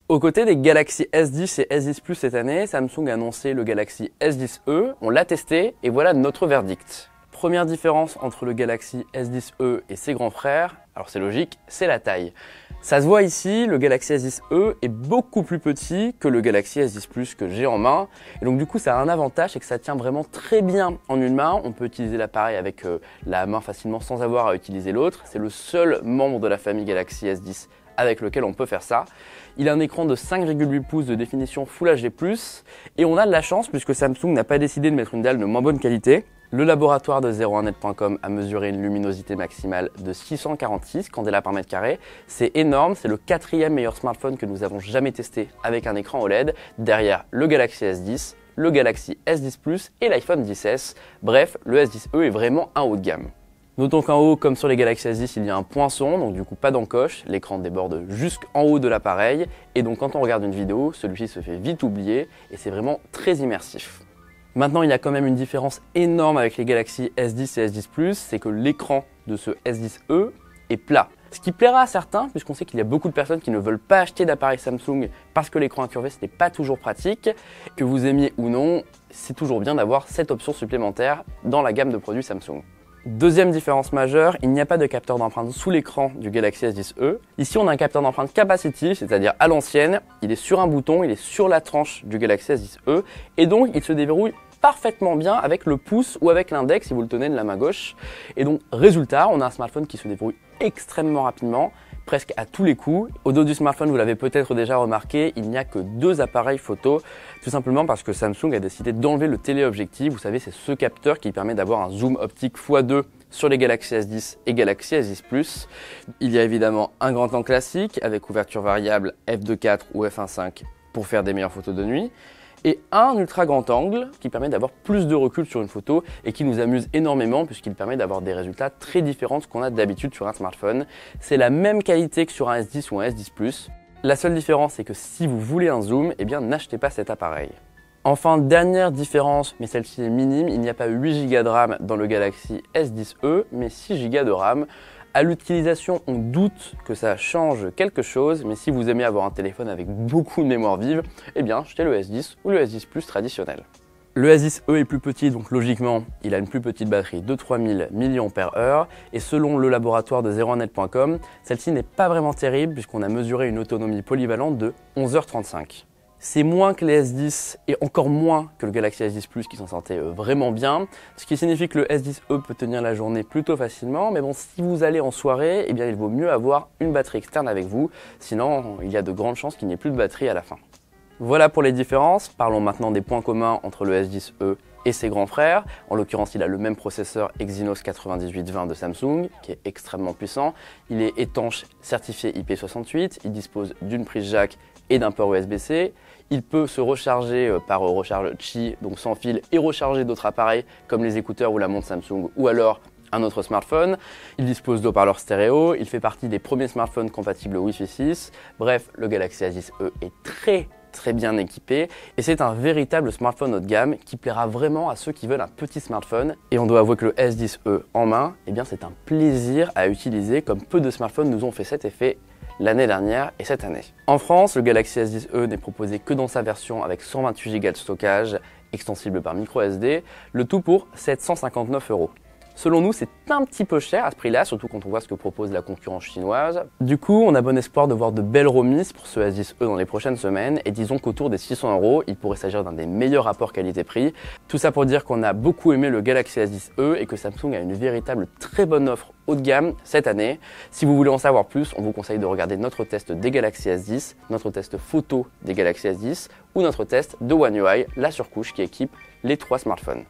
Aux côtés des Galaxy S10 et S10 Plus cette année, Samsung a annoncé le Galaxy S10e, on l'a testé et voilà notre verdict. Première différence entre le Galaxy S10e et ses grands frères, alors c'est logique, c'est la taille. Ça se voit ici, le Galaxy S10e est beaucoup plus petit que le Galaxy S10 Plus que j'ai en main. Et donc du coup ça a un avantage, c'est que ça tient vraiment très bien en une main. On peut utiliser l'appareil avec la main facilement sans avoir à utiliser l'autre. C'est le seul membre de la famille Galaxy S10 avec lequel on peut faire ça. Il a un écran de 5,8 pouces de définition Full HD+, et on a de la chance puisque Samsung n'a pas décidé de mettre une dalle de moins bonne qualité. Le laboratoire de 01net.com a mesuré une luminosité maximale de 646 candela par mètre carré. C'est énorme, c'est le 4e meilleur smartphone que nous avons jamais testé avec un écran OLED, derrière le Galaxy S10, le Galaxy S10 Plus et l'iPhone XS. Bref, le S10e est vraiment un haut de gamme. Notons qu'en haut, comme sur les Galaxy S10, il y a un poinçon, donc du coup pas d'encoche, l'écran déborde jusqu'en haut de l'appareil, et donc quand on regarde une vidéo, celui-ci se fait vite oublier, et c'est vraiment très immersif. Maintenant, il y a quand même une différence énorme avec les Galaxy S10 et S10 Plus, c'est que l'écran de ce S10e est plat. Ce qui plaira à certains, puisqu'on sait qu'il y a beaucoup de personnes qui ne veulent pas acheter d'appareil Samsung parce que l'écran incurvé ce n'est pas toujours pratique. Que vous aimiez ou non, c'est toujours bien d'avoir cette option supplémentaire dans la gamme de produits Samsung. Deuxième différence majeure, il n'y a pas de capteur d'empreinte sous l'écran du Galaxy S10e. Ici, on a un capteur d'empreinte capacitif, c'est-à-dire à l'ancienne. Il est sur un bouton, il est sur la tranche du Galaxy S10e et donc il se déverrouille parfaitement bien avec le pouce ou avec l'index si vous le tenez de la main gauche. Et donc, résultat, on a un smartphone qui se déverrouille extrêmement rapidement, presque à tous les coups. Au dos du smartphone, vous l'avez peut-être déjà remarqué, il n'y a que 2 appareils photo, tout simplement parce que Samsung a décidé d'enlever le téléobjectif. Vous savez, c'est ce capteur qui permet d'avoir un zoom optique x2 sur les Galaxy S10 et Galaxy S10 Plus. Il y a évidemment un grand angle classique avec ouverture variable f2.4 ou f1.5 pour faire des meilleures photos de nuit, et un ultra grand angle qui permet d'avoir plus de recul sur une photo et qui nous amuse énormément puisqu'il permet d'avoir des résultats très différents de ce qu'on a d'habitude sur un smartphone. C'est la même qualité que sur un S10 ou un S10 Plus. La seule différence, c'est que si vous voulez un zoom, eh bien n'achetez pas cet appareil. Enfin, dernière différence, mais celle-ci est minime, il n'y a pas 8 Go de RAM dans le Galaxy S10e, mais 6 Go de RAM. À l'utilisation, on doute que ça change quelque chose, mais si vous aimez avoir un téléphone avec beaucoup de mémoire vive, eh bien, achetez le S10 ou le S10 Plus traditionnel. Le S10e est plus petit, donc logiquement, il a une plus petite batterie de 3000 mAh, et selon le laboratoire de 01net.com, celle-ci n'est pas vraiment terrible puisqu'on a mesuré une autonomie polyvalente de 11h35. C'est moins que les S10 et encore moins que le Galaxy S10 Plus qui s'en sortait vraiment bien, ce qui signifie que le S10e peut tenir la journée plutôt facilement, mais bon, si vous allez en soirée, eh bien, il vaut mieux avoir une batterie externe avec vous, sinon il y a de grandes chances qu'il n'y ait plus de batterie à la fin. Voilà pour les différences, parlons maintenant des points communs entre le S10e et ses grands frères. En l'occurrence, il a le même processeur Exynos 9820 de Samsung, qui est extrêmement puissant. Il est étanche, certifié IP68, il dispose d'une prise jack et d'un port USB-C. Il peut se recharger par recharge Qi, donc sans fil, et recharger d'autres appareils comme les écouteurs ou la montre Samsung, ou alors un autre smartphone. Il dispose d'haut-parleurs stéréo, il fait partie des premiers smartphones compatibles Wi-Fi 6. Bref, le Galaxy S10e est très bien équipé et c'est un véritable smartphone haut de gamme qui plaira vraiment à ceux qui veulent un petit smartphone. Et on doit avouer que le S10e en main, eh bien c'est un plaisir à utiliser comme peu de smartphones nous ont fait cet effet l'année dernière et cette année. En France, le Galaxy S10e n'est proposé que dans sa version avec 128 Go de stockage, extensible par microSD, le tout pour 759 €. Selon nous, c'est un petit peu cher à ce prix-là, surtout quand on voit ce que propose la concurrence chinoise. Du coup, on a bon espoir de voir de belles remises pour ce S10e dans les prochaines semaines, et disons qu'autour des 600 €, il pourrait s'agir d'un des meilleurs rapports qualité-prix. Tout ça pour dire qu'on a beaucoup aimé le Galaxy S10e et que Samsung a une véritable très bonne offre haut de gamme cette année. Si vous voulez en savoir plus, on vous conseille de regarder notre test des Galaxy S10, notre test photo des Galaxy S10 ou notre test de One UI, la surcouche qui équipe les 3 smartphones.